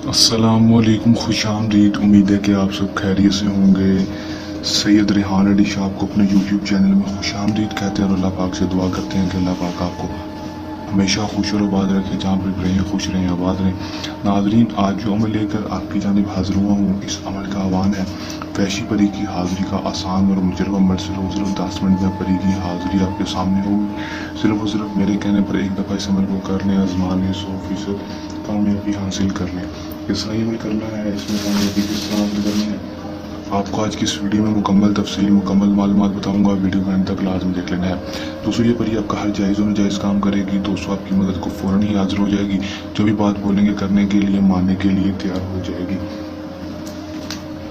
अस्सलामुअलैकुम, खुश आमदीद। उम्मीद है कि आप सब खैरियत से होंगे। सैयद रिहान अली शाह को अपने यूट्यूब चैनल में खुश आमदीद कहते हैं और अल्लाह पाक से दुआ करते हैं कि अल्लाह पाक आपको हमेशा खुश और आबाद रखे, जहाँ पर रहें खुश रहें, आबाद रहें। नाजरीन, आज जो अमल लेकर आपकी जानिब हाजिर हुआ हूँ, इस अमल का आह्वान है वैशी परी की हाज़िरी का। आसान और मुजरब अमल। सिर्फ 10 मिनट में परी की हाज़िरी आपके सामने होगी। सिर्फ और सिर्फ मेरे कहने पर एक दफ़ा इस अमल को कर लें, आजमा लें, 100% कामयाबी हासिल कर लें। किस तरह अमल करना है, इसमें कामयाबी किस तरह हासिल करनी है, आपको आज की इस वीडियो में मुकम्मल तफसील मुकम्मल मालूमात बताऊंगा। वीडियो को अंत तक लाजमी देख लेना है। दोस्तों, ये परी आपका हर जायज़ और नाजायज़ काम करेगी। दोस्तों, आपकी मदद को फ़ौरन ही हाजिर हो जाएगी। जो भी बात बोलेंगे करने के लिए, मानने के लिए तैयार हो जाएगी।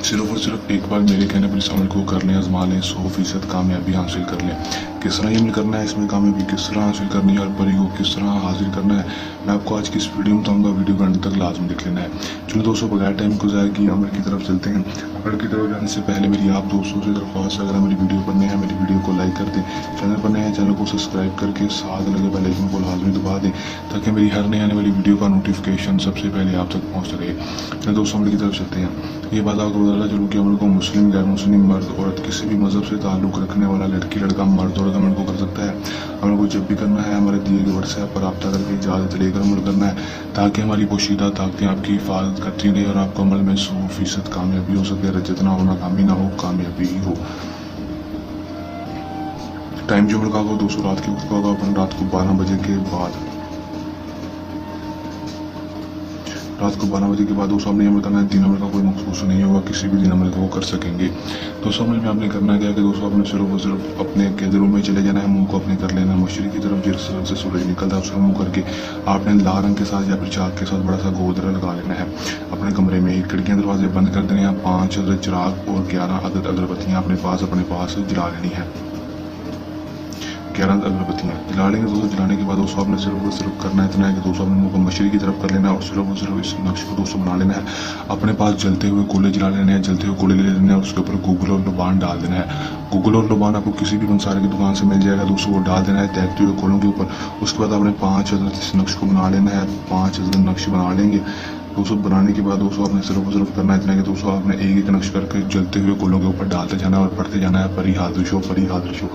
सिर्फ और सिर्फ एक बार मेरे कहने पर इस अमल को कर लें, आजमा लें, 100% कामयाबी हासिल कर लें। किस तरह अमल करना है, इसमें कामयाबी किस तरह हासिल करनी है और परी को किस तरह हासिल करना है, मैं आपको आज की इस वीडियो में बताऊंगा। वीडियो को अंत तक लाजमी देख लेना है। चलो दोस्तों, बगैर टाइम को ज़ाया किए अमल की तरफ चलते हैं। अमल की तरफ जाने से पहले मेरी आप दोस्तों से दरख्वास्त है, अगर मेरी वीडियो पर नए हैं मेरी वीडियो को लाइक कर दें, चैनल पर नए हैं चैनल को सब्सक्राइब करके साथ लगे बेल आइकन को लाजमी दबा दें, ताकि मेरी हर नई आने वाली वीडियो का नोटिफिकेशन सबसे पहले आप तक पहुँच सके। चलो दोस्तों, अमल की तरफ चलते हैं। ये बात आपको बताना चलूँ कि अमल को मुस्लिम, गैर मुस्लिम, मर्द, औरत, किसी भी मजहब से ताल्लुक़ रखने वाला लड़की, लड़का, मर्द औरत अमल को कर सकता है। अमल को जब भी करना है हमारे दिए गए व्हाट्सएप पर रब्ता करके इजाज़त लेकर अमल करना है, ताकि हमारी पोशीदा ताकतें आपकी हिफाजत करती रहें और आपको अमल में 100% कामयाबी हो सके। रजत ना हो, नाकामी ना हो, कामयाबी ही हो। टाइम जो अमल का होगा दोस्तों रात के वक्त का होगा, अपन रात को 12 बजे के बाद, रात को 12 बजे के बाद दोस्तों हमने अमल करना है। दिन अमल का कोई मखसूस नहीं होगा, किसी भी दिन अमल को वो कर सकेंगे। दोस्तों, अमल में आपने करना क्या है कि दोस्तों आपने सिर्फ और सिर्फ अपने केंद्रों में चले जाना है, मुंह को अपने कर लेना है मशरिक की तरफ। जिस तरफ से सूरज निकलता है उसका मुंह करके आपने लाल रंग के साथ या फिर चाक के साथ बड़ा सा गोदरा लगा लेना है। अपने कमरे में ही खिड़कियाँ दरवाजे बंद कर देने हैं। 5 अदद चिराग और 11 अदद अगरबत्तियाँ अपने पास जला लेनी है। 11 अगरबत्तियाँ जला लेंगे। दोस्तों, जलाने के बाद दोस्तों आपने सिर्फ और सिर्फ करना इतना है कि दोस्तों अपने मुंह को मशरिक की तरफ कर लेना है और सिर्फ और सिर्फ इस नक्श को दोस्तों बना लेना है। अपने पास जलते हुए कोयले जला लेने हैं, जलते हुए कोयले ले लेने हैं, उसके ऊपर गूगल और लुबान डाल देना है। गूगल और लुबान आपको किसी भी पंसार की दुकान से मिल जाएगा दोस्तों, वो डाल देना है तैरते हुए कोयलों के ऊपर। उसके बाद आपने 5 अदद इस नक्श को बना लेना है। 5 अदद नक्श बना लेंगे। दोस्तों, बनाने के बाद दोस्तों आपने सिर्फ और सिर्फ करना इतना है कि दोस्तों आपने एक एक नक्श करके जलते हुए कोयलों के ऊपर डालते जाना है और पढ़ते जाना है, परी हाजिर शो, परी हाजिर शो।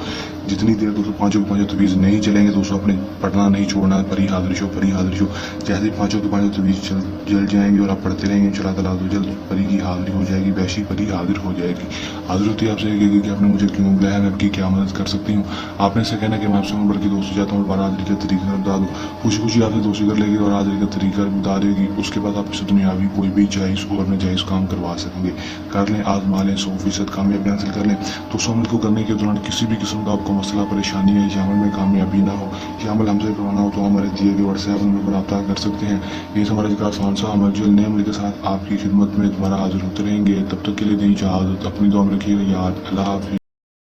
जितनी देर दोस्तों पाँचों के पाँचों तवीज़ नहीं चलेंगे दोस्तों आपने पढ़ना नहीं छोड़ना है, परी हाजिर शो, परी हाजिर शो। जैसे ही पाँचों के पाँचों तवीज़ जल जाएंगे और आप पढ़ते रहेंगे, इंशाअल्लाह ताला तो जल्द परी की हाजिरी हो जाएगी, वैशी परी हाजिर हो जाएगी। हाजिर होती है आपसे कहेगी कि आपने मुझे क्यों बुलाया, मैं आपकी क्या मदद कर सकती हूँ। आपने से कहना कि मैं आपसे उम्र की दोस्ती चाहता हूँ और हाजिरी का तरीका बता दो। खुशी खुशी आपसे दोस्ती कर लेगी और हाजिरी का तरीका बता देगी। उसके बाद आप इससे दुनियावी कोई भी जायज़ और नाजायज़ काम करवा सकेंगे। कर लें, आजमा लें, 100% कामयाबी हासिल कर लें। तो अमल को करने के दौरान किसी भी किस्म का आपको मसला परेशानी है, या अमल में कामयाबी ना हो, या अमल हमसे करवाना हो, तो हमारे दिए गए व्हाट्सएप नंबर पर रब्ता कर सकते हैं। ये हमारा जिक्र आसान सा अमल जो नए अमल के साथ आपकी खिदमत में दोबारा हाजिर होते रहेंगे। तब तक के लिए दी इजाज़त, अपनी दुआ में रखिएगा याद। अल्लाह हाफ़िज़।